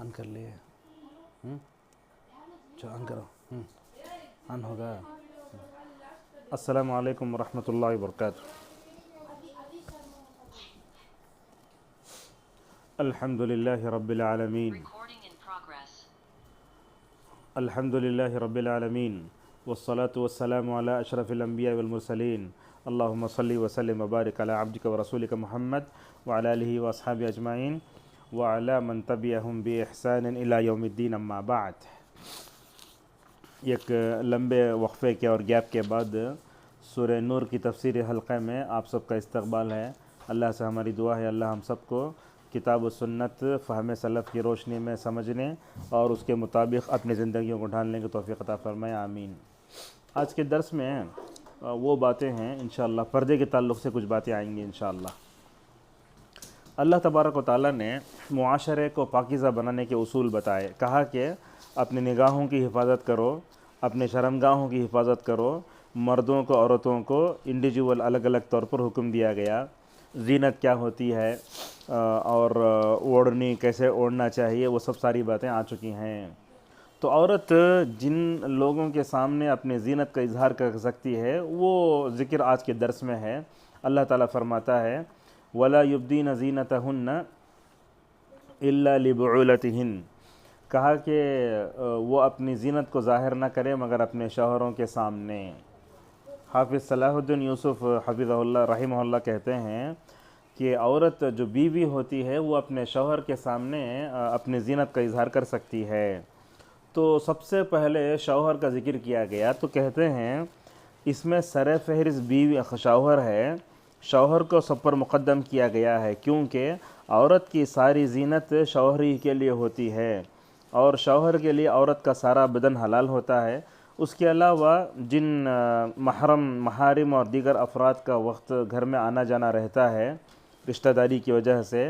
On कर लिए। चलो ऑन करो। ऑन होगा। अस्सलामु अलैकुम वरहमतुल्लाहि वबरकातुहू। अल्हम्दुलिल्लाहि रब्बिल आलमीन। अल्हम्दुलिल्लाहि रब्बिल आलमीन वस्सलातु वस्सलामु अला अशरफिल अंबिया वल मुरसलीन। अल्लाहुम्मा सल्लि व सल्लिम व बारिक अला अब्दिका व रसूलिका मुहम्मद व अला आलिहि व अस्हाबिहि अजमाइन व अला मन तबिअहुम बि इहसान इला यौमिद्दीन, अम्मा बाद। एक लंबे वक्फ़े के और गैप के बाद सूरह नूर की तफसीर हल्क़े में आप सबका इस्तक़बाल है। अल्लाह से हमारी दुआ है अल्लाह हम सबको किताब व सुन्नत फ़हम सलफ़ की रोशनी में समझने और उसके मुताबिक अपनी ज़िंदगियों को ढालने की तौफ़ीक़ अता फ़रमाए, आमीन। आज के दर्स में वो बातें हैं इंशाअल्लाह, पर्दे के ताल्लुक़ से कुछ बातें आएंगी इंशाअल्लाह। अल्लाह तबारक व तआला ने मुआशरे को पाकीज़ा बनाने के उसूल बताए। कहा कि अपनी निगाहों की हिफाजत करो, अपने शर्मगाहों की हिफाजत करो। मर्दों को औरतों को इंडिविजुअल अलग अलग तौर पर हुक्म दिया गया। ज़ीनत क्या होती है और ओढ़नी कैसे ओढ़ना चाहिए, वो सब सारी बातें आ चुकी हैं। तो औरत जिन लोगों के सामने अपने ज़ीनत का इजहार कर सकती है वो ज़िक्र आज के दर्स में है। अल्लाह ताला फरमाता है वला युब्दीन ज़ीनतहुन्ना इल्ला लिबुउलतिहिन। कहा कि वो अपनी ज़ीनत को ज़ाहिर ना करे मगर अपने शौहरों के सामने। हाफिज़ सलाहुद्दीन यूसुफ़ हफ़िज़हुल्लाह रहमहुल्लाह कहते हैं कि औरत जो बीवी होती है वो अपने शौहर के सामने अपनी ज़ीनत का इजहार कर सकती है। तो सबसे पहले शौहर का ज़िक्र किया गया तो कहते हैं इसमें सर फहरिस्त बीवी शौहर है। शौहर को सब पर मुक़द्दम किया गया है क्योंकि औरत की सारी ज़ीनत शौहर ही के लिए होती है और शौहर के लिए औरत का सारा बदन हलाल होता है। उसके अलावा जिन महारिम और दीगर अफराद का वक्त घर में आना जाना रहता है रिश्तेदारी की वजह से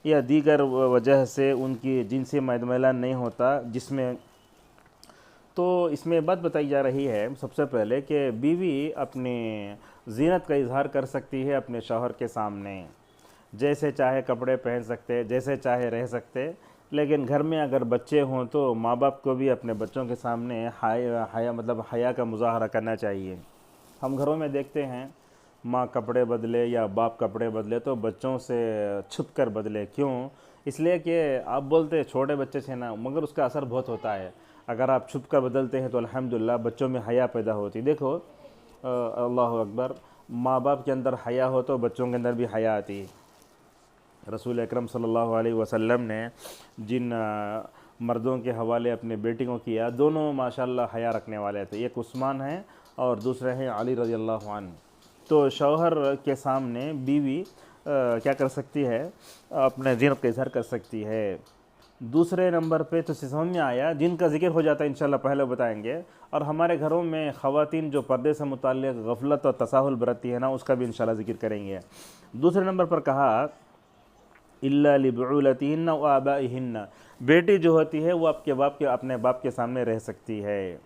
या दीगर वजह से उनकी जिनसी मैल नहीं होता जिसमें, तो इसमें बात बताई जा रही है सबसे पहले कि बीवी अपने ज़ीनत का इजहार कर सकती है अपने शौहर के सामने। जैसे चाहे कपड़े पहन सकते, जैसे चाहे रह सकते, लेकिन घर में अगर बच्चे हों तो माँ बाप को भी अपने बच्चों के सामने हया का मुज़ाहरा करना चाहिए। हम घरों में देखते हैं माँ कपड़े बदले या बाप कपड़े बदले तो बच्चों से छुप कर बदले। क्यों? इसलिए कि आप बोलते छोटे बच्चे थे ना, मगर उसका असर बहुत होता है। अगर आप छुप कर बदलते हैं तो अल्हम्दुलिल्लाह बच्चों में हया पैदा होती। देखो अल्लाह अकबर, माँ बाप के अंदर हया हो तो बच्चों के अंदर भी हया आती है। रसूल अकरम सल्लल्लाहु अलैहि वसल्लम ने जिन मर्दों के हवाले अपने बेटियों किया, दोनों माशाल्लाह हया रखने वाले थे। एक उस्मान हैं और दूसरे हैं अली रज़ियल्लाहु अन्हु। तो शौहर के सामने बीवी क्या कर सकती है, अपने ज़ीनत का इज़हार कर सकती है। दूसरे नंबर पे तो समझ में आया जिनका ज़िक्र हो जाता है इंशाल्लाह पहले बताएंगे। और हमारे घरों में ख़वातीन जो पर्दे से मुताल्लिक़ गफलत और तसाहुल बरतती है ना, उसका भी इंशाल्लाह ज़िक्र करेंगे। दूसरे नंबर पर कहा इल्ला लिबुउलतिहिन्ना व आबाइहिन्ना। बेटी जो होती है वो अपने बाप के सामने रह सकती है।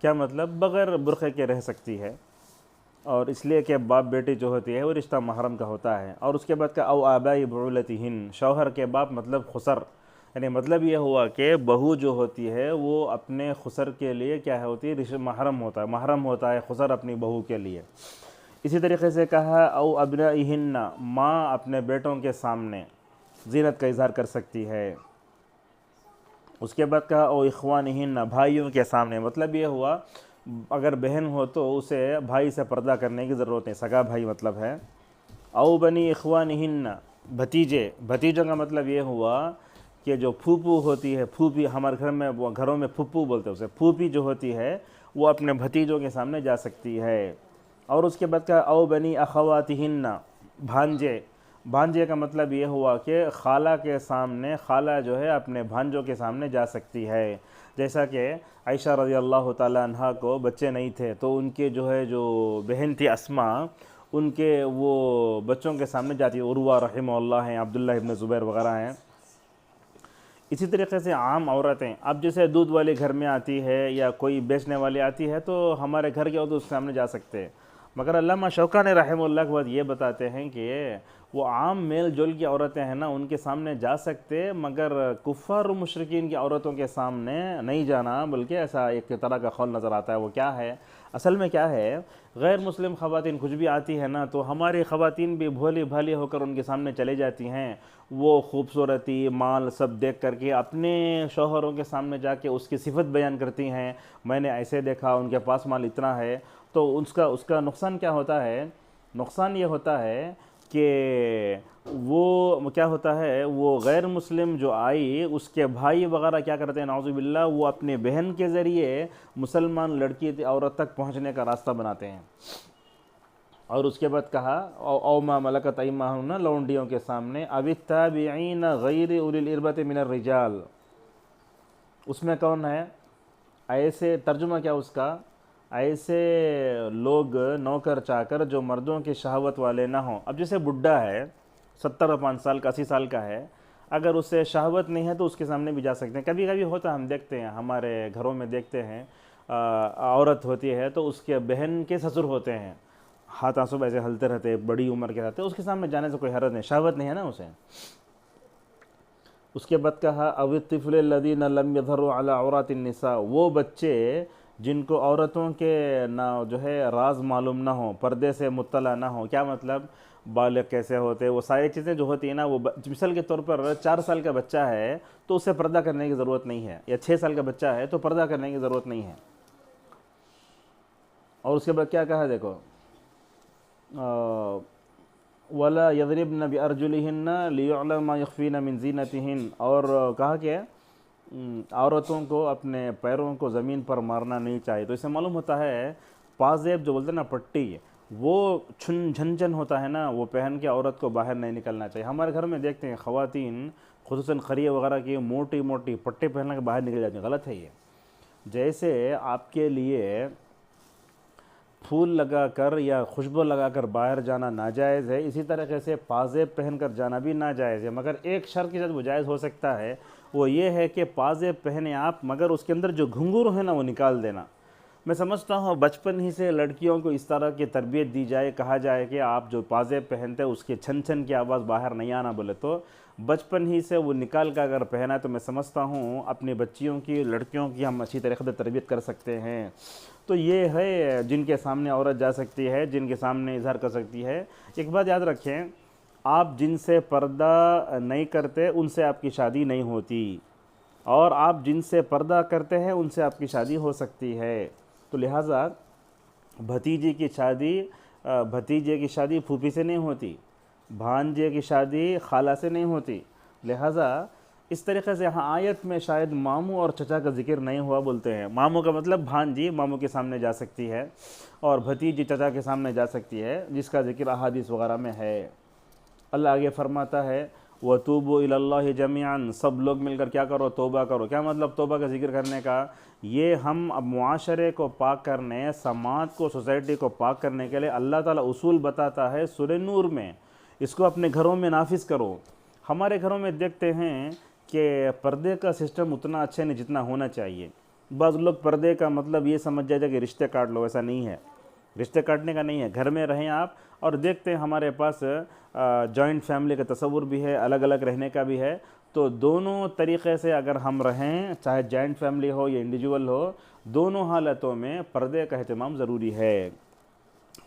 क्या मतलब? बग़ैर बुर्क़े के रह सकती है। और इसलिए कि बाप बेटी जो होती है वो रिश्ता महरम का होता है। और उसके बाद का औ आबाई बुउलतिहिन, शौहर के बाप मतलब खुसर, यानी मतलब ये हुआ कि बहू जो होती है वो अपने खुसर के लिए क्या होती है, रिश्ता महरम होता है खुसर अपनी बहू के लिए। इसी तरीके से कहा औ अबनाइहिन्ना, माँ अपने बेटों के सामने ज़ीनत का इजहार कर सकती है। उसके बाद कहा ओ इख्वानिहिन्ना, भाइयों के सामने, मतलब ये हुआ अगर बहन हो तो उसे भाई से पर्दा करने की ज़रूरत नहीं, सगा भाई मतलब है। औ बनी इख्वानिहिन्ना, भतीजों का मतलब ये हुआ कि जो फूफू होती है, फूफी हमारे घरों में फूफू बोलते हैं उसे, फूफी जो होती है वो अपने भतीजों के सामने जा सकती है। और उसके बाद का औ बनी अखवातिहिन्ना, भांजे का मतलब ये हुआ कि खाला के सामने, खाला जो है अपने भांजों के सामने जा सकती है। जैसा कि आयशा रज़ियल्लाहु ताला अन्हा को बच्चे नहीं थे तो उनके जो बहन थी अस्मा, उनके वो बच्चों के सामने जाती है। उर्वा रहमहुल्लाह हैं, अब्दुल्लाह इब्न ज़ुबैर वग़ैरह हैं। इसी तरीके से आम औरतें, अब जैसे दूध वाले घर में आती है या कोई बेचने वाली आती है तो हमारे घर के हो तो उसके सामने जा सकते हैं। मगर अल्लामा शौकानी रहमहुल्लाह के बाद ये बताते हैं कि वो आम मेल जोल की औरतें हैं ना, उनके सामने जा सकते, मगर कुफ़ार और मुशरिकीन की औरतों के सामने नहीं जाना, बल्कि ऐसा एक तरह का खौल नज़र आता है। वो क्या है, असल में क्या है, गैर मुस्लिम ख़वातीन कुछ भी आती है ना, तो हमारी ख़वातीन भी भोली भाली होकर उनके सामने चले जाती हैं। वो खूबसूरती माल सब देख करके अपने शौहरों के सामने जाके उसकी सिफत बयान करती हैं, मैंने ऐसे देखा, उनके पास माल इतना है। तो उसका उसका नुकसान क्या होता है, नुकसान ये होता है कि वो क्या होता है, वो गैर मुस्लिम जो आई उसके भाई वगैरह क्या करते हैं, नाउज़ुबिल्लाह, वो अपने बहन के ज़रिए मुसलमान लड़की औरत तक पहुंचने का रास्ता बनाते हैं। और उसके बाद कहा औ मा मलकत अय्मानुहुन्ना, लौंडियों के सामने, अवित्ताबिईन गैर उलिल इर्बत मिनर रिजाल, उसमें कौन है, ऐसे तर्जुमा क्या उसका, ऐसे लोग नौकर चाकर जो मर्दों के शहावत वाले ना हों। अब जैसे बुढ़ा है 70-5 साल का, 80 साल का है, अगर उससे शहावत नहीं है तो उसके सामने भी जा सकते हैं। कभी कभी होता है, हम देखते हैं हमारे घरों में देखते हैं, औरत होती है तो उसके बहन के ससुर होते हैं, हाथ आंसू ऐसे हलते रहते, बड़ी उम्र के रहते, उसके सामने जाने से कोई हरज नहीं, शहावत नहीं है ना उसे। उसके बाद कहा अवितिफ़ल लदीन लम यज़हरु अला औरातिन निसा, वो बच्चे जिनको औरतों के ना जो है राज मालूम ना हो, पर्दे से मुत्तला ना हो। क्या मतलब, बालिग कैसे होते, वो सारी चीज़ें जो होती है ना, वो मिसाल के तौर पर 4 साल का बच्चा है तो उसे पर्दा करने की ज़रूरत नहीं है, या 6 साल का बच्चा है तो पर्दा करने की ज़रूरत नहीं है। और उसके बाद क्या कहा देखो, वला यज़रिबन बिअरजुलिहिन्ना लियुअलम मा यख़फ़ीन मिन ज़ीनतिहिन, और कहा कि औरतों को अपने पैरों को ज़मीन पर मारना नहीं चाहिए। तो इससे मालूम होता है पाजेब जो बोलते हैं ना, पट्टी, वो छुन झनझन होता है ना, वो पहन के औरत को बाहर नहीं निकलना चाहिए। हमारे घर में देखते हैं ख़वातीन खुसूसन खरिये वगैरह की मोटी मोटी पट्टी पहन के बाहर निकल जाती हैं, गलत है ये। जैसे आपके लिए फूल लगाकर या खुशबू लगाकर बाहर जाना नाजायज़ है, इसी तरीके से पाजेब पहनकर जाना भी नाजायज़ है, मगर एक शर्त के साथ वो जायज़ हो सकता है। वो ये है कि पाजेब पहने आप, मगर उसके अंदर जो घुंघरू है ना वो निकाल देना। मैं समझता हूँ बचपन ही से लड़कियों को इस तरह की तरबियत दी जाए, कहा जाए कि आप जो पाजेब पहनते हैं उसके छन छन की आवाज़ बाहर नहीं आना बोले, तो बचपन ही से वो निकाल कर अगर पहना है तो मैं समझता हूँ अपनी बच्चियों की, लड़कियों की हम अच्छी तरीके से तरबियत कर सकते हैं। तो ये है जिनके सामने औरत जा सकती है, जिनके सामने इजहार कर सकती है। एक बात याद रखें, आप जिनसे पर्दा नहीं करते उनसे आपकी शादी नहीं होती, और आप जिनसे पर्दा करते हैं उनसे आपकी शादी हो सकती है। तो लिहाजा भतीजे की शादी फूफी से नहीं होती, भांजे की शादी खाला से नहीं होती। लिहाजा इस तरीक़े से यहाँ आयत में शायद मामू और चचा का जिक्र नहीं हुआ, बोलते हैं मामू का मतलब भांजी मामू के सामने जा सकती है, और भतीजी चचा के सामने जा सकती है, जिसका जिक्र अहादीस वगैरह में है। अल्लाह आगे फरमाता है वतूबू इलल्लाहि जमीअन, सब लोग मिलकर क्या करो, तौबा करो। क्या मतलब तौबा का जिक्र करने का, ये हम अब मुआशरे को पाक करने, समाज को, सोसाइटी को पाक करने के लिए अल्लाह ताला उसूल बताता है सूरह नूर में, इसको अपने घरों में नाफिज करो। हमारे घरों में देखते हैं कि पर्दे का सिस्टम उतना अच्छा नहीं जितना होना चाहिए। बाज़ लोग पर्दे का मतलब ये समझ जाते कि रिश्ते काट लो, ऐसा नहीं है, रिश्ते काटने का नहीं है। घर में रहें आप, और देखते हैं हमारे पास जॉइंट फैमिली का तस्वुर भी है, अलग अलग रहने का भी है। तो दोनों तरीक़े से अगर हम रहें, चाहे जॉइंट फैमिली हो या इंडिविजुअल हो, दोनों हालतों में पर्दे का अहतमाम ज़रूरी है।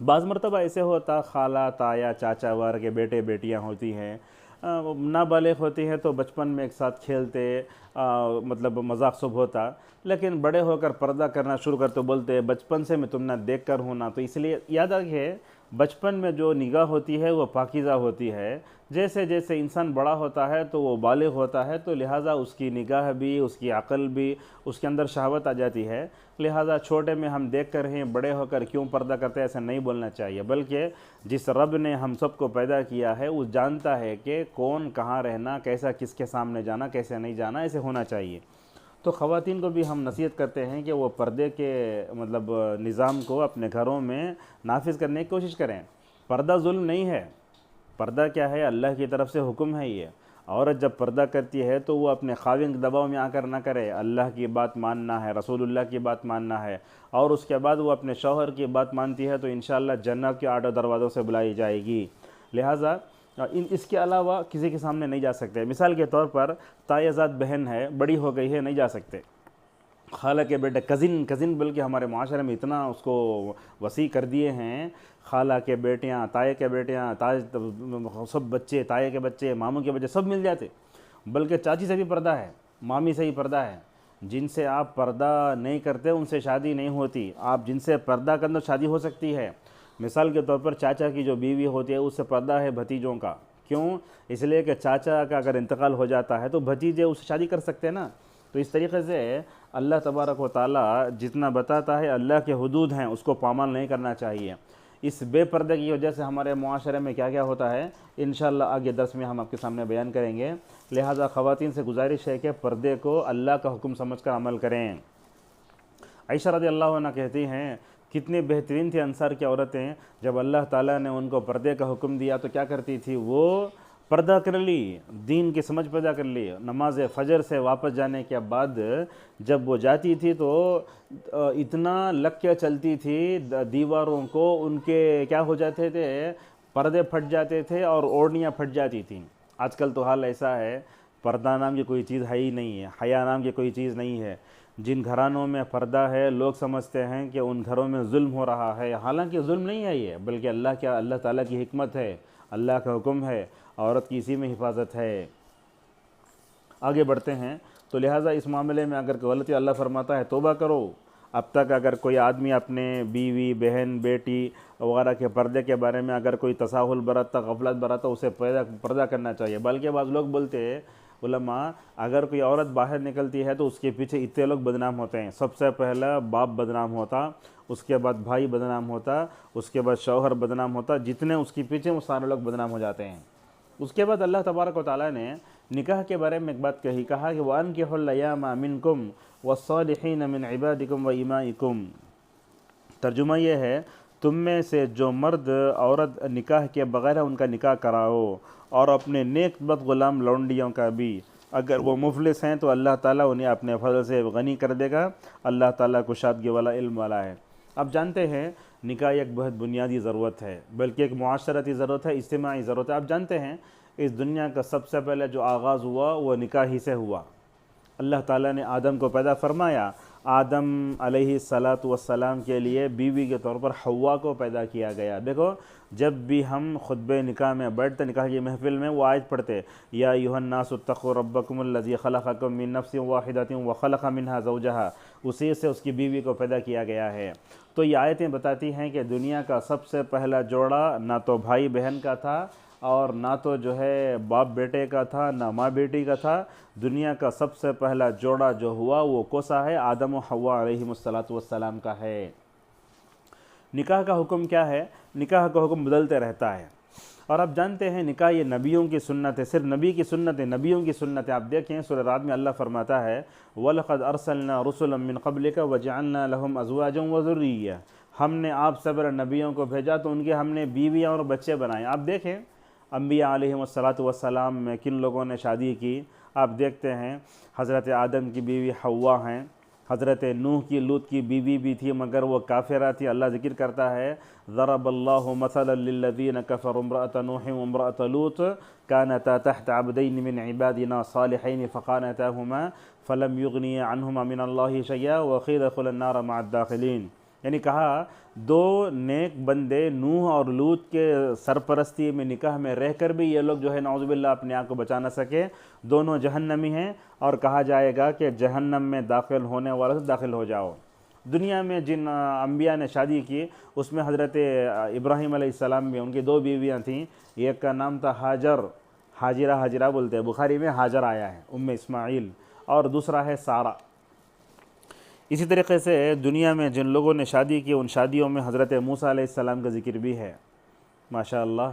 बाज़ मरतबा ऐसे होता खाला ताया चाचा वार के बेटे बेटियां होती हैं, नाबालिग होती हैं, तो बचपन में एक साथ खेलते, मतलब मजाक सब होता, लेकिन बड़े होकर पर्दा करना शुरू करते, बोलते बचपन से मैं तुम ना देख कर हूँ ना। तो इसलिए याद रखिए, बचपन में जो निगाह होती है वो पाकीज़ा होती है। जैसे जैसे इंसान बड़ा होता है तो वो बालिग होता है, तो लिहाजा उसकी निगाह भी, उसकी अक़ल भी, उसके अंदर शहावत आ जाती है। लिहाजा छोटे में हम देख कर हैं, बड़े होकर क्यों पर्दा करते हैं ऐसा नहीं बोलना चाहिए, बल्कि जिस रब ने हम सबको पैदा किया है वो जानता है कि कौन कहाँ रहना, कैसा किसके सामने जाना, कैसे नहीं जाना, ऐसे होना चाहिए। तो ख़वातीन को भी हम नसीहत करते हैं कि वो पर्दे के मतलब निज़ाम को अपने घरों में नाफिज करने की कोशिश करें। पर्दा जुल्म नहीं है, पर्दा क्या है, अल्लाह की तरफ से हुक्म है। ये औरत जब पर्दा करती है तो वो अपने खाविन के दबाव में आकर ना करे, अल्लाह की बात मानना है, रसूलुल्लाह की बात मानना है, और उसके बाद वो अपने शौहर की बात मानती है तो इंशाअल्लाह जन्नत के 8 दरवाज़ों से बुलाई जाएगी। लिहाजा इसके अलावा किसी के सामने नहीं जा सकते। मिसाल के तौर पर तायाज़ाद बहन है, बड़ी हो गई है, नहीं जा सकते। खाला के बेटे, कज़िन बल्कि हमारे माशरे में इतना उसको वसी कर दिए हैं। खाला के बेटियाँ, ताए के बेटियाँ, ताए सब बच्चे, ताए के बच्चे, मामू के बच्चे सब मिल जाते। बल्कि चाची से भी पर्दा है, मामी से ही पर्दा है। जिनसे आप पर्दा नहीं करते उनसे शादी नहीं होती, आप जिनसे पर्दा करना शादी हो सकती है। मिसाल के तौर पर चाचा की जो बीवी होती है उससे पर्दा है भतीजों का। क्यों? इसलिए कि चाचा का अगर इंतकाल हो जाता है तो भतीजे उससे शादी कर सकते हैं ना। तो इस तरीके से अल्लाह तबारक व ताला जितना बताता है, अल्लाह के हुदूद हैं, उसको पामाल नहीं करना चाहिए। इस बेपर्दे की वजह से हमारे मुआशरे में क्या क्या होता है, इंशाअल्लाह आगे दर्स में हम आपके सामने बयान करेंगे। लिहाजा ख़वातीन से गुजारिश है कि पर्दे को अल्लाह का हुक्म समझकर अमल करें। आयशा रज़ी अल्लाह अन्हा कहती हैं, कितनी बेहतरीन थी अंसार की औरतें, जब अल्लाह ताला ने उनको पर्दे का हुक्म दिया तो क्या करती थी, वो पर्दा कर ली, दीन की समझ पैदा कर ली। नमाज फ़जर से वापस जाने के बाद जब वो जाती थी तो इतना लग के चलती थी दीवारों को, उनके क्या हो जाते थे, पर्दे फट जाते थे और ओढ़नियाँ फट जाती थी। आजकल तो हाल ऐसा है, पर्दा नाम की कोई चीज़ है ही नहीं है, हया नाम की कोई चीज़ नहीं है। जिन घरानों में पर्दा है लोग समझते हैं कि उन घरों में जुल्म हो रहा है, हालांकि जुल्म नहीं है ये, बल्कि अल्लाह ताला की हिकमत है, अल्लाह का हुक्म है, औरत की इसी में हिफाजत है। आगे बढ़ते हैं। तो लिहाजा इस मामले में अगर गलती, अल्लाह फरमाता है तौबा करो। अब तक अगर कोई आदमी अपने बीवी, बहन, बेटी वगैरह के पर्दे के बारे में अगर कोई तसाहुल बरतता, गफलत बरतता, उसे पर्दा करना चाहिए। बल्कि बाज़ लोग बोलते हैं, उलमा, अगर कोई औरत बाहर निकलती है तो उसके पीछे इतने लोग बदनाम होते हैं। सबसे पहला बाप बदनाम होता, उसके बाद भाई बदनाम होता, उसके बाद शौहर बदनाम होता, जितने उसके पीछे वो सारे लोग बदनाम हो जाते हैं। उसके बाद अल्लाह तबारक व तआला ने निकाह के बारे में एक बात कहा कि वानकिहुल अय्यामा मिनकुम वस्सालिहीन मिन इबादिकुम व इमाइकुम। तर्जुमा ये है, तुम में से जो मर्द औरत निकाह के बगैर उनका निकाह कराओ, और अपने नेक बद गुलाम लौंडियों का भी। अगर वो मुफलिस हैं तो अल्लाह ताला उन्हें अपने फजल से गनी कर देगा। अल्लाह ताला कुशादगी वाला, इल्म वाला है। अब जानते हैं निकाह एक बहुत बुनियादी ज़रूरत है, बल्कि एक मुआशरती ज़रूरत है, इज्तिमाई ज़रूरत है। आप जानते हैं इस दुनिया का सबसे पहले जो आगाज़ हुआ वो निकाह ही से हुआ। अल्लाह ताला ने आदम को पैदा फरमाया, आदम अलैहिस्सलातु वस्सलाम के लिए बीवी के तौर पर हव्वा को पैदा किया गया। देखो, जब भी हम खुतबे निकाह में बैठते, निकाह की महफिल में, वो आयत पढ़ते, या अय्युहन्नासु इत्तक़ू रब्बकुमुल्लज़ी खलक़कुम मिन नफ्सिन वाहिदतिन व खलक़ मिन्हा ज़ौजहा, उसी से उसकी बीवी को पैदा किया गया है। तो ये आयतें बताती हैं कि दुनिया का सबसे पहला जोड़ा ना तो भाई बहन का था और ना तो जो है बाप बेटे का था, ना माँ बेटी का था। दुनिया का सबसे पहला जोड़ा जो हुआ वो कोसा है, आदम व हव्वा अलैहिमुस्सलातु वस्सलाम का है। निकाह का हुक्म क्या है? निकाह का हुक्म बदलते रहता है। और आप जानते हैं निकाह ये नबियों की सुन्नत है, सिर्फ नबी की सुन्नत है, नबियों की सुन्नत है। आप देखें सूरह राद में अल्लाह फरमाता है, वलक़द अरसलना रुसुलन मिन क़ब्लिका वजअलना लहुम अज़वाजन व ज़ुर्रिय्या, हमने आप सब नबियों को भेजा तो उनके हमने बीवियाँ और बच्चे बनाए। आप देखें अम्बिया अलैहिमुस्सलातु वस्सलाम में किन लोगों ने शादी की। आप देखते हैं हज़रत आदम की बीवी हव्वा हैं, हज़रत नूह की, लूत की बीवी भी थी मगर वो काफिरा थी। अल्लाह ज़िक्र करता है, ज़रबल्लाहु मसलन लिल्लज़ीन कफ़रू इम्रअत नूह व इम्रअत लूत कानता तहत अब्दैन मिन इबादिना सालिहैन फ़कानताहुमा फ़लम युग़निया अन्हुमा मिनल्लाहि शैअन व क़ीला उदख़ुलन नार मअद दाख़िलीन। यानी कहा, दो नेक बंदे नूह और लूत के सरपरस्ती में निकाह में रहकर भी ये लोग जो है नौज़ुबिल्लाह अपने आप को बचा न सके, दोनों जहन्नमी हैं। और कहा जाएगा कि जहन्नम में दाखिल होने वालों से दाखिल हो जाओ। दुनिया में जिन अम्बिया ने शादी की उसमें हज़रत इब्राहीम अलैहिस्सलाम भी, उनकी दो बीवियाँ थीं। एक का नाम था हाजर, हाजिरा बोलते हैं, बुखारी में हाजर आया है, उम्मे इस्माइल, और दूसरा है सारा। इसी तरीके से दुनिया में जिन लोगों ने शादी की उन शादियों में हज़रत मूसा अलैहिस्सलाम का ज़िक्र भी है। माशाअल्लाह,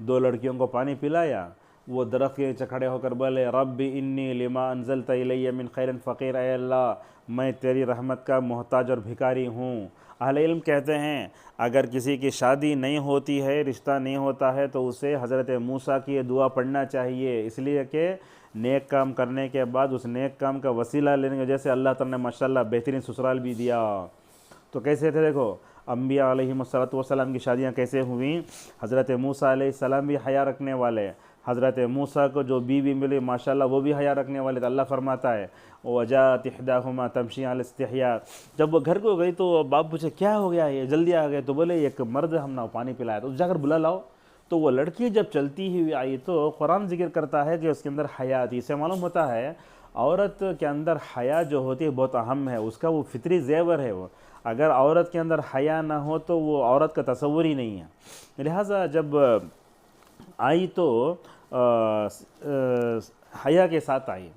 दो लड़कियों को पानी पिलाया, वो दरख्त के नीचे खड़े होकर बोले, रब्बी इन्नी लिमा अंज़लता इलैया मिन खैरिन फ़क़ीर, ऐ अल्लाह मैं तेरी रहमत का मोहताज और भिखारी हूँ। अहले इल्म कहते हैं अगर किसी की शादी नहीं होती है, रिश्ता नहीं होता है, तो उसे हज़रत मूसा की दुआ पढ़ना चाहिए, इसलिए कि नेक काम करने के बाद उस नेक काम का वसीला लेने की वजह से अल्लाह ताला ने माशाअल्लाह बेहतरीन ससुराल भी दिया। तो कैसे थे देखो, अम्बिया अलैहिमुस्सलातु वस्सलाम की शादियाँ कैसे हुई। हज़रत मूसा अलैहिस्सलाम भी हया रखने वाले, हज़रत मूसा को जो बीवी मिली माशाल्लाह वो भी हया रखने वाले थे। अल्लाह फरमाता है वजात इहदाहुमा तमशी अला इस्तिहया, जब वो घर को गई तो बाप पूछे क्या हो गया, ये जल्दी आ गए, तो बोले एक मर्द हमने पानी पिलाया, तो जाकर बुला लाओ। तो वो लड़की जब चलती हुई आई तो कुरान जिक्र करता है कि उसके अंदर हया थी। इससे मालूम होता है औरत के अंदर हया जो होती है बहुत अहम है, उसका वो फितरी ज़ेवर है। वो अगर औरत के अंदर हया ना हो तो वो औरत का तस्वुर ही नहीं है। लिहाजा जब आई तो हया के साथ आई।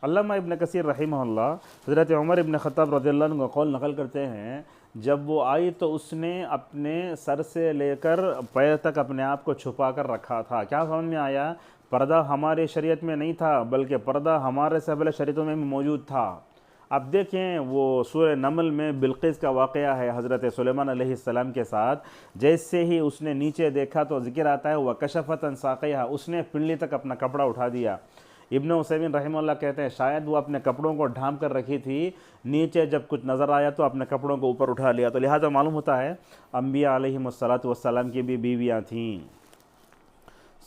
अल्लामा इब्न कसीर रहिमहुल्लाह हज़रत उमर इब्न ख़त्ताब रज़ियल्लाहु अन्हु का कौल नकल करते हैं, जब वो आई तो उसने अपने सर से लेकर पैर तक अपने आप को छुपा कर रखा था। क्या समझ में आया, पर्दा हमारे शरीयत में नहीं था बल्कि पर्दा हमारे से पहले शरीयतों में भी मौजूद था। अब देखें वो सूरह नमल में बिल्किस का वाक़या है हज़रत सुलेमान अलैहिस्सलाम के साथ। जैसे ही उसने नीचे देखा तो जिक्र आता है वह कशफ़त अन साक़िहा, उसने पिंडली तक अपना कपड़ा उठा दिया। इब्न उसैमीन रहमतुल्लाह कहते हैं शायद वो अपने कपड़ों को ढांप कर रखी थी, नीचे जब कुछ नज़र आया तो अपने कपड़ों को ऊपर उठा लिया। तो लिहाजा मालूम होता है अम्बिया अलैहिमुस्सलातु वस्सलाम की भी बीवियाँ थीं।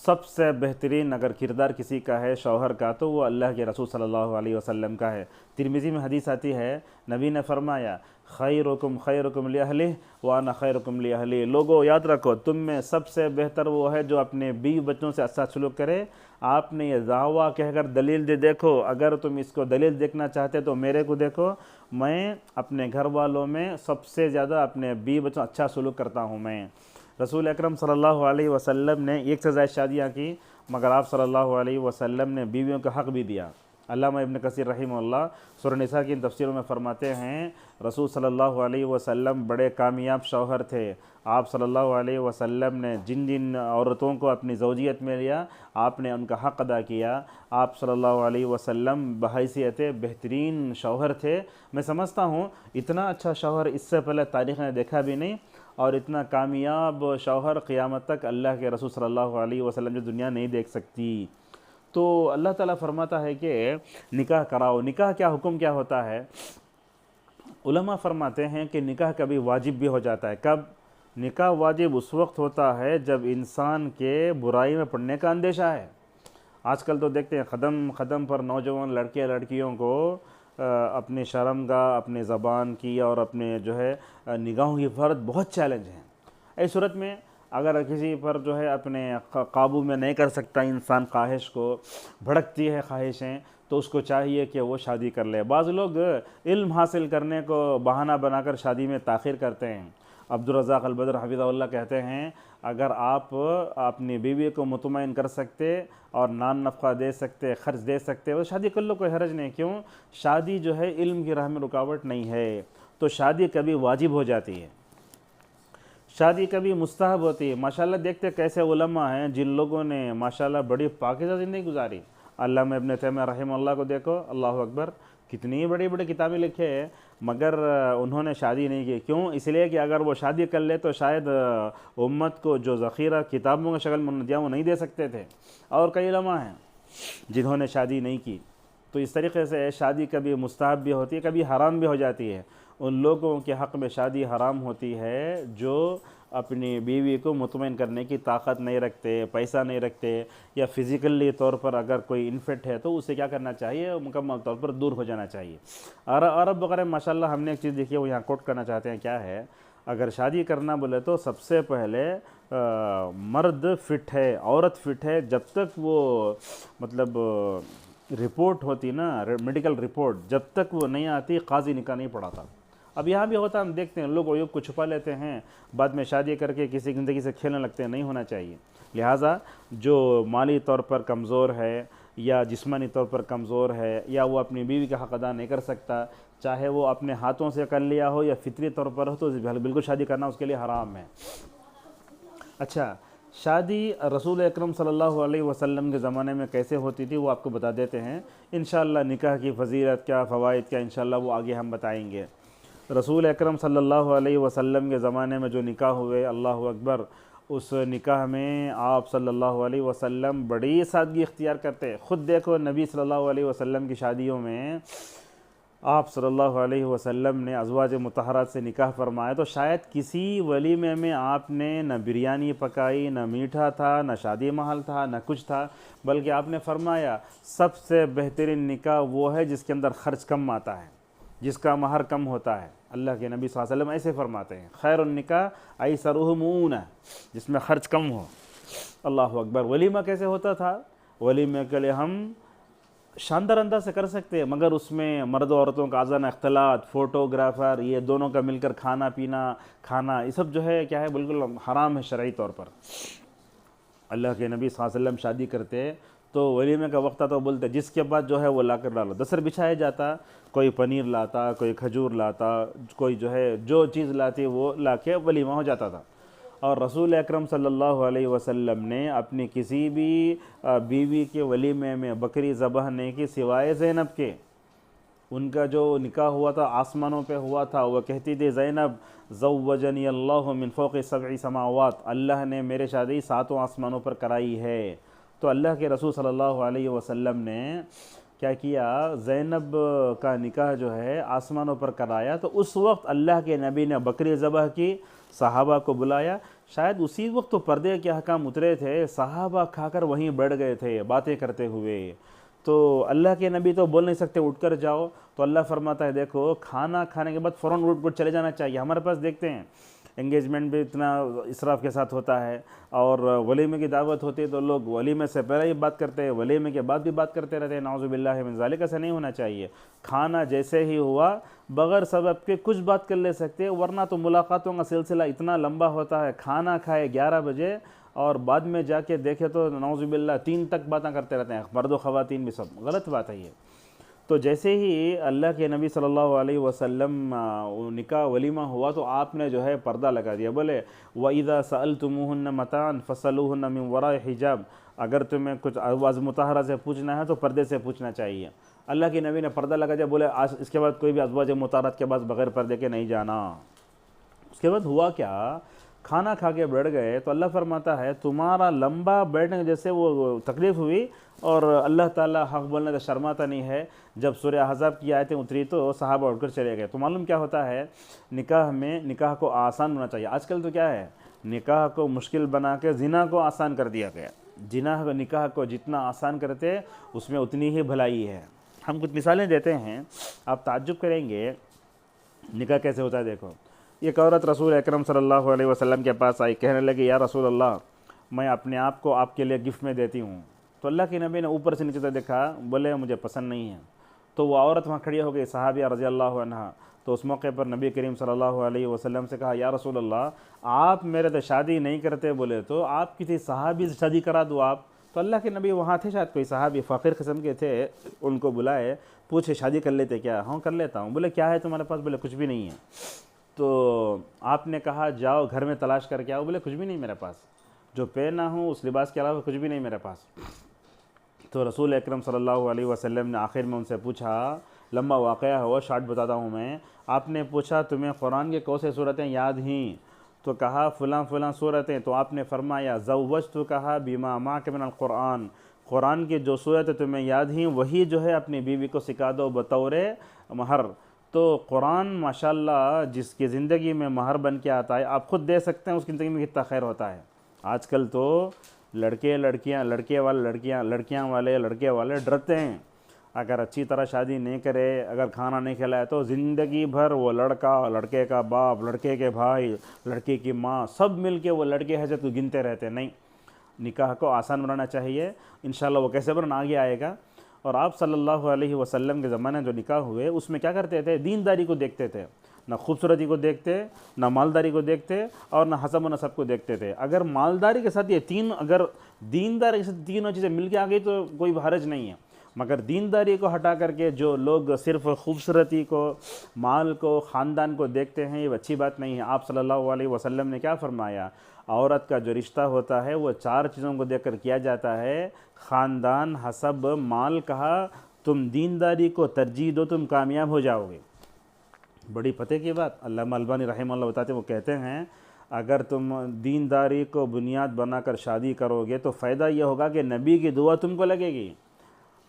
सबसे बेहतरीन अगर किरदार किसी का है शौहर का तो वो अल्लाह के रसूल सल्लल्लाहु अलैहि वसल्लम का है। तिरमिज़ी में हदीस आती है, नबी ने फरमाया खैरुकुम लिअहलिहि व अना खैरुकुम लिअहली, लोगों याद रखो तुम में सबसे बेहतर वो है जो अपने बीवी बच्चों से अच्छा सलूक करे। आपने ये दावा कहकर दलील दे देखो, अगर तुम इसको दलील देखना चाहते तो मेरे को देखो, मैं अपने घर वालों में सबसे ज़्यादा अपने बीवी बच्चों अच्छा सलूक करता हूँ। मैं रसूल अकरम सल्लल्लाहु अलैहि वसल्लम ने एक से ज़्यादा शादियाँ की, मगर आप सल्लल्लाहु अलैहि वसल्लम ने बीवियों का हक़ भी दिया। अल्लामा इब्न कसीर रहिमहुल्लाह सूरह निसा की तफसीरों में फरमाते हैं रसूल सल्लल्लाहु अलैहि वसल्लम बड़े कामयाब शौहर थे। आप सल्लल्लाहु अलैहि वसल्लम ने जिन जिन औरतों को अपनी ज़ौजियत में लिया आपने उनका हक़ अदा किया। आप सल्लल्लाहु अलैहि वसल्लम बहैसियत बेहतरीन शौहर थे। मैं समझता हूँ इतना अच्छा शौहर इससे पहले तारीख़ ने देखा भी नहीं, और इतना कामयाब शौहर क़यामत तक अल्लाह के रसूल सल्लल्लाहु अलैहि वसल्लम जो दुनिया नहीं देख सकती। तो अल्लाह ताला फरमाता है कि निकाह कराओ। निकाह क्या हुक्म क्या होता है, उलमा फरमाते हैं कि निकाह कभी वाजिब भी हो जाता है। कब? निकाह वाजिब उस वक्त होता है जब इंसान के बुराई में पड़ने का अंदेशा है। आजकल तो देखते हैं ख़दम ख़दम पर नौजवान लड़के लड़कियों को अपनी शर्मगाह, अपनी ज़बान की और अपने जो है निगाहों की फ़र्द बहुत चैलेंज हैं। इस सूरत में अगर किसी पर जो है अपने काबू में नहीं कर सकता इंसान, ख्वाहिश को भड़कती है ख्वाहिशें, तो उसको चाहिए कि वो शादी कर ले। बाज़ लोग इल्म हासिल करने को बहाना बनाकर शादी में ताख़िर करते हैं। अब्दुल रज़्ज़ाक़ अल बदर हफ़िज़हुल्लाह कहते हैं अगर आप अपनी बीवी को मुतमईन कर सकते और नान नफ़ा दे सकते, ख़र्च दे सकते, तो शादी कर लो, कोई हरज नहीं। क्यों? शादी जो है इल्म की राह में रुकावट नहीं है। तो शादी कभी वाजिब हो जाती है, शादी कभी मुस्तहब होती है। माशाल्लाह देखते कैसे उलमा हैं जिन लोगों ने माशाल्लाह बड़ी पाकीज़ा ज़िंदगी गुजारी। अल्लामा इब्न तैमिया रहमतुल्लाह को देखो, अल्लाह अकबर, कितनी बड़ी बड़ी किताबें लिखे हैं, मगर उन्होंने शादी नहीं की। क्यों? इसलिए कि अगर वो शादी कर ले तो शायद उम्मत को जो ज़ख़ीरा किताबों की शक्ल में दिया वो नहीं दे सकते थे। और कई उलमा हैं जिन्होंने शादी नहीं की। तो इस तरीक़े से शादी कभी मुस्तहब भी होती है, कभी हराम भी हो जाती है। उन लोगों के हक़ में शादी हराम होती है जो अपनी बीवी को मुतमईन करने की ताकत नहीं रखते, पैसा नहीं रखते, या फ़िज़िकली तौर पर अगर कोई इन्फेक्ट है तो उसे क्या करना चाहिए, मुकम्मल तौर पर दूर हो जाना चाहिए। अरब वगैरह माशाल्लाह हमने एक चीज़ देखी है, वो यहाँ कोट करना चाहते हैं, क्या है, अगर शादी करना बोले तो सबसे पहले मर्द फ़िट है, औरत फ़िट है, जब तक वो मतलब रिपोर्ट होती ना, मेडिकल रिपोर्ट, जब तक वो नहीं आती काजी निकाह नहीं पढ़ाता। अब यहाँ भी होता, हम देखते हैं लोग अयूब को छुपा लेते हैं, बाद में शादी करके किसी ज़िंदगी से खेलने लगते हैं। नहीं होना चाहिए। लिहाजा जो माली तौर पर कमज़ोर है या जिस्मानी तौर पर कमज़ोर है या वो अपनी बीवी का हक़ अदा नहीं कर सकता, चाहे वो अपने हाथों से कर लिया हो या फितरी तौर पर हो, तो बिल्कुल शादी करना उसके लिए हराम है। अच्छा, शादी रसूल अकरम सल्लल्लाहु अलैहि वसल्लम के ज़माने में कैसे होती थी वो आपको बता देते हैं। इंशाअल्लाह निकाह की फ़जीलत क्या, फ़वाइद क्या, इंशाअल्लाह वो आगे हम बताएंगे। रसूल अकरम सल्लल्लाहु अलैहि वसल्लम के ज़माने में जो निकाह हुए, अल्लाहु अकबर, उस निकाह में आप सल्लल्लाहु अलैहि वसल्लम बड़ी सादगी इख्तियार करते। ख़ुद देखो नबी सल्लल्लाहु अलैहि वसल्लम की शादियों में आप सल्लल्लाहु अलैहि वसल्लम ने अज़वाज मुतहरात से निकाह फरमाया, तो शायद किसी वलीमे में आपने न बिरयानी पकाई, न मीठा था, न शादी महल था, न कुछ था, बल्कि आपने फरमाया सबसे बेहतरीन निकाह वो है जिसके अंदर ख़र्च कम आता है, जिसका महर कम होता है। अल्लाह के नबी सल्लल्लाहु अलैहि वसल्लम ऐसे फरमाते हैं, खैरुन निकाह अयसरुहु मऊना, जिसमें ख़र्च कम हो। अल्लाह अकबर। वलीमा कैसे होता था? वलीमे के लिए हम शानदार अंदाज से कर सकते हैं, मगर उसमें मर्द औरतों का आज़ान अख्तलात, फ़ोटोग्राफ़र, ये दोनों का मिलकर खाना पीना, खाना, ये सब जो है क्या है, बिल्कुल हराम है शरई तौर पर। अल्लाह के नबी सल्लल्लाहु अलैहि वसल्लम शादी करते तो वलीमे का वक्त आता तो बोलते जिसके बाद जो है वो ला कर डालो, दसर बिछाया जाता, कोई पनीर लाता, कोई खजूर लाता, कोई जो है जो चीज़ लाती वो ला के वलीमा हो जाता था। और रसूल अकरम सल्लल्लाहु अलैहि वसल्लम ने अपनी किसी भी बीवी के वलीमे में बकरी ज़बह नहीं की सिवाय ज़ैनब के। उनका जो निकाह हुआ था आसमानों पे हुआ था, वह कहती थी ज़ैनब ज़व्वजनी अल्लाहु मिन फ़ौक़ि सब'i समावात, अल्लाह ने मेरे शादी 7 आसमानों पर कराई है। तो अल्लाह के रसूल सल्लल्लाहु अलैहि वसल्लम ने क्या किया, ज़ैनब का निकाह जो है आसमानों पर कराया। तो उस वक्त अल्लाह के नबी ने बकरी ज़बह की, सहाबा को बुलाया। शायद उसी वक्त तो पर्दे के अहकाम उतरे थे, सहाबा खाकर वहीं बैठ गए थे बातें करते हुए। तो अल्लाह के नबी तो बोल नहीं सकते उठकर जाओ, तो अल्लाह फरमाता है देखो खाना खाने के बाद फ़ौरन उठ चले जाना चाहिए। हमारे पास देखते हैं एंगेजमेंट भी इतना इसराफ के साथ होता है, और वलीमे की दावत होती है तो लोग वलीमे से पहले ही बात करते हैं, वलीमे के बाद भी बात करते रहते हैं। नाउज़ुबिल्लाहि मिन ज़ालिक, ऐसा नहीं होना चाहिए। खाना जैसे ही हुआ बग़ैर सबब के कुछ बात कर ले सकते हैं, वरना तो मुलाकातों का सिलसिला इतना लंबा होता है। खाना खाए 11 बजे और बाद में जाके देखे तो नाउज़ुबिल्लाह 3 तक बातें करते रहते हैं, मर्द व ख़वातीन भी, सब गलत बात है ये। तो जैसे ही अल्लाह के नबी सल्लल्लाहु अलैहि वसल्लम निकाह वलीमा हुआ तो आपने जो है पर्दा लगा दिया। बोले वइज़ा सअलतुमुहुन्ना मतान फसलूहुन्ना मिन वराइ हिजाब, अगर तुम्हें कुछ अज़वाज मुतहरा से पूछना है तो पर्दे से पूछना चाहिए। अल्लाह के नबी ने पर्दा लगा दिया, बोले आज इसके बाद कोई भी अज़वाज मुतहरात के पास बग़ैर पर्दे के नहीं जाना। उसके बाद हुआ क्या, खाना खा के बैठ गए तो अल्लाह फरमाता है तुम्हारा लंबा बैठने की जैसे वो तकलीफ़ हुई, और अल्लाह ताला हक़ बोलने से शर्माता नहीं है। जब सूरह अहज़ाब की आयतें उतरी तो सहाबा उठकर चले गए। तो मालूम क्या होता है, निकाह में निकाह को आसान होना चाहिए। आजकल तो क्या है, निकाह को मुश्किल बना के ज़िना को आसान कर दिया गया। जिना निकाह को जितना आसान करते उसमें उतनी ही भलाई है। हम कुछ मिसालें देते हैं, आप ताज्जुब करेंगे निकाह कैसे होता है। देखो, एक औरत रसूल अकरम सल्लल्लाहु अलैहि वसल्लम के पास आई, कहने लगी या रसूल अल्लाह, मैं अपने आप को आपके लिए गिफ्ट में देती हूँ। तो अल्लाह के नबी ने ऊपर से नीचे तक देखा, बोले मुझे पसंद नहीं है। तो वो औरत वहाँ खड़ी हो गई, सहाबिया रज़ी अल्लाह अन्हा। तो उस मौके पर नबी करीम सल्लल्लाहु अलैहि वसल्लम से कहा या रसूल अल्लाह, आप मेरे तो शादी नहीं करते, बोले तो आप किसी सहाबी से शादी करा दो आप। तो अल्लाह के नबी वहाँ थे, शायद कोई सहाबी फ़कीर किस्म के थे, उनको बुलाए, पूछे शादी कर लेते क्या? हाँ कर लेता हूँ। बोले क्या है तुम्हारे पास? बोले कुछ भी नहीं है। तो आपने कहा जाओ घर में तलाश करके आओ। बोले कुछ भी नहीं मेरे पास, जो पहना हूँ उस लिबास के अलावा कुछ भी नहीं मेरे पास। तो रसूल अकरम सल्लल्लाहु अलैहि वसल्लम ने आखिर में उनसे पूछा, लंबा वाक़या हुआ, शॉर्ट बताता हूँ मैं। आपने पूछा तुम्हें कुरान के कौन से सूरतें याद हैं? तो कहा फ़लाँ फ़लाँ सूरतें। तो आपने फरमाया ज़व्वजतु कहा बिमा माक मिनल कुरान, कुरान की जो सूरतें तुम्हें याद हैं वही जो है अपनी बीवी को सिखा दो बतौर महर। तो कुरान माशाल्लाह जिसकी ज़िंदगी में महर बन के आता है, आप ख़ुद दे सकते हैं उसकी ज़िंदगी में कितना खैर होता है। आजकल तो लड़के लड़कियां, लड़कियां वाले लड़के वाले डरते हैं, अगर अच्छी तरह शादी नहीं करे, अगर खाना नहीं खिलाए तो ज़िंदगी भर वो लड़का, लड़के का बाप, लड़के के भाई, लड़के की माँ, सब मिल के वो लड़के हजरत को गिनते रहते। नहीं, निकाह को आसान बनाना चाहिए। इंशाल्लाह वो कैसे बनना आगे आएगा। और आप सल्लल्लाहु अलैहि वसल्लम के ज़माने जो निकाह हुए उसमें क्या करते थे, दीनदारी को देखते थे, ना खूबसूरती को देखते, ना मालदारी को देखते, और ना हसब व नसब को देखते थे। अगर मालदारी के साथ ये तीन, अगर दीनदारी के साथ तीनों चीज़ें मिल के आ गई तो कोई हरज नहीं है। मगर दीनदारी को हटा करके जो लोग सिर्फ खूबसूरती को, माल को, ख़ानदान को देखते हैं, ये अच्छी बात नहीं है। आप सल्लल्लाहु अलैहि वसल्लम ने क्या फरमाया, औरत का जो रिश्ता होता है वो 4 चीज़ों को देखकर किया जाता है, ख़ानदान, हसब, माल। कहा तुम दीनदारी को तरजीह दो, तुम कामयाब हो जाओगे। बड़ी पते की बात। अल्लामा अलबानी रहमतुल्लाह बताते, वो कहते हैं अगर तुम दीनदारी को बुनियाद बनाकर शादी करोगे तो फ़ायदा यह होगा कि नबी की दुआ तुमको लगेगी।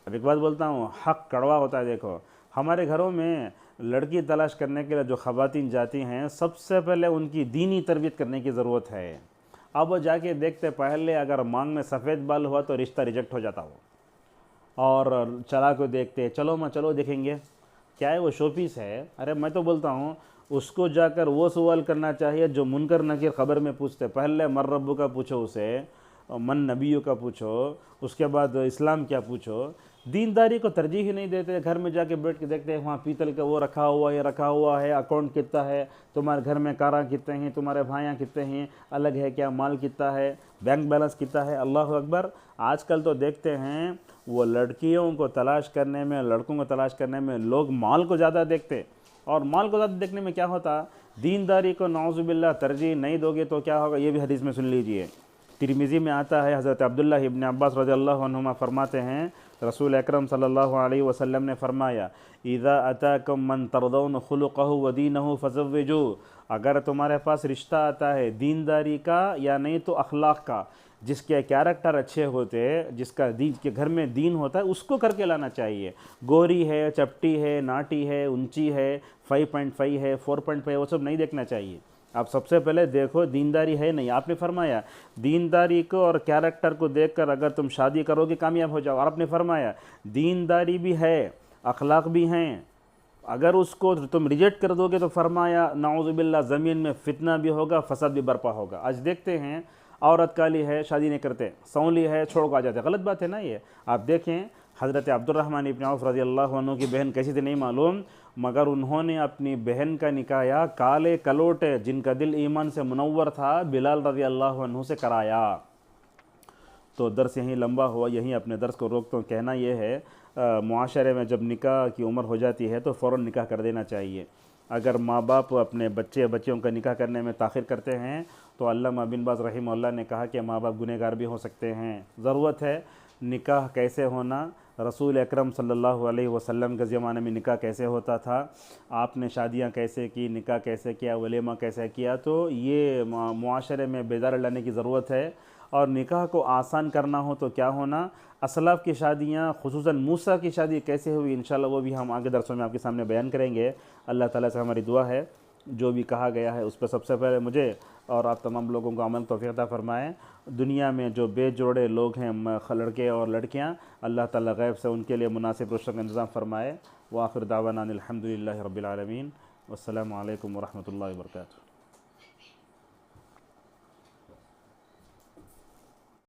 अब एक बात बोलता हूँ, हक़ कड़वा होता है। देखो, हमारे घरों में लड़की तलाश करने के लिए जो ख़वातीन जाती हैं, सबसे पहले उनकी दीनी तरबियत करने की ज़रूरत है। अब वो जाके देखते, पहले अगर मांग में सफ़ेद बाल हुआ तो रिश्ता रिजेक्ट हो जाता हो, और चला को देखते, चलो देखेंगे, क्या है वो शोपीस है। अरे मैं तो बोलता हूँ उसको जाकर वो सवाल करना चाहिए जो मुनकर नकीर ख़बर में पूछते। पहले मर रब्बु का पूछो उसे, मन नबियों का पूछो, उसके बाद इस्लाम क्या पूछो। दीनदारी को तरजीह ही नहीं देते। घर में जाके बैठ के देखते हैं वहाँ पीतल का वो रखा हुआ है, रखा हुआ है, अकाउंट कितना है, तुम्हारे घर में कारा कितने हैं, तुम्हारे भाइयाँ कितने हैं, अलग है क्या, माल कितना है, बैंक बैलेंस कितना है। अल्लाह अकबर। आजकल तो देखते हैं वो लड़कियों को तलाश करने में, लड़कों को तलाश करने में लोग माल को ज़्यादा देखते, और माल को ज़्यादा देखने में क्या होता, दीनदारी को नाउज़ुबिल्लाह तरजीह नहीं दोगे तो क्या होगा। ये भी हदीस में सुन लीजिए, तिरमिज़ी में आता है, हज़रत अब्दुल्लाह इब्न अब्बास रज़ियल्लाहु अन्हुमा फरमाते हैं, रसूल अकरम सल्लल्लाहु अलैहि वसल्लम ने फरमाया, इज़ा अताकुम मन तरदौन खुलुक़हु व दीनहु फज़व्विजू। अगर तुम्हारे पास रिश्ता आता है दीनदारी का या नहीं तो अखलाक का, जिसके कैरेक्टर अच्छे होते, जिसका दीन के घर में दीन होता है, उसको करके लाना चाहिए। गोरी है, चपटी है, नाटी है, ऊंची है, 5.5 है, 4.5 है, वो सब नहीं देखना चाहिए। आप सबसे पहले देखो दीनदारी है नहीं। आपने फरमाया दीनदारी को और कैरेक्टर को देखकर अगर तुम शादी करोगे कामयाब हो जाओ। और आपने फरमाया दीनदारी भी है, अखलाक भी हैं, अगर उसको तुम रिजेक्ट कर दोगे तो फरमाया नाउज़ुबिल्लाह ज़मीन में फितना भी होगा, फसाद भी बर्पा होगा। आज देखते हैं औरत काली है, शादी नहीं करते, सौंली है, छोड़ को आ जाते। गलत बात है ना ये। आप देखें हज़रत अब्दुर्रहमान इब्न औफ रज़ियल्लाहु अन्हु की बहन कैसी थी नहीं मालूम, मगर उन्होंने अपनी बहन का निकाह काले कलोटे जिनका दिल ईमान से मुनव्वर था, बिलाल रज़ियल्लाहु अन्हु से कराया। तो दर्स यहीं लंबा हुआ, यहीं अपने दर्स को रोकता हूँ। कहना यह है मुआशरे में जब निकाह की उम्र हो जाती है तो फ़ौरन निकाह कर देना चाहिए। अगर माँ बाप अपने बच्चियों का निकाह करने में ताख़िर करते हैं तो अल्लामा बिन बाज़ रहिमहुल्लाह ने कहा कि माँ बाप गुनहगार भी हो सकते हैं। ज़रूरत है निकाह कैसे होना, रसूल अकरम सल्लल्लाहु अलैहि वसल्लम के ज़माने में निकाह कैसे होता था, आपने शादियाँ कैसे की, निकाह कैसे किया, वलीमा कैसे किया। तो ये मुआशरे में बेदार लाने की ज़रूरत है। और निकाह को आसान करना हो तो क्या होना, असलाफ़ की शादियाँ, खुसूसन मूसा की शादी कैसे हुई, इंशाल्लाह वो भी हम आगे दरसों में आपके सामने बयान करेंगे। अल्लाह ताला से हमारी दुआ है जो भी कहा गया है उस पर सबसे पहले मुझे और आप तमाम लोगों को अमल तौफ़ीक़ अता फ़रमाएँ। दुनिया में जो बेजोड़े लोग हैं, लड़के और लड़कियाँ, अल्लाह ताला गैब से उनके लिए मुनासिब रुज़्क़ का इंतज़ाम फ़रमाए। व आखिर दावाना अनिल हम्दुलिल्लाहि रब्बिल आलमीन। वस्सलामु अलैकुम व रहमतुल्लाहि व बरकातुहू।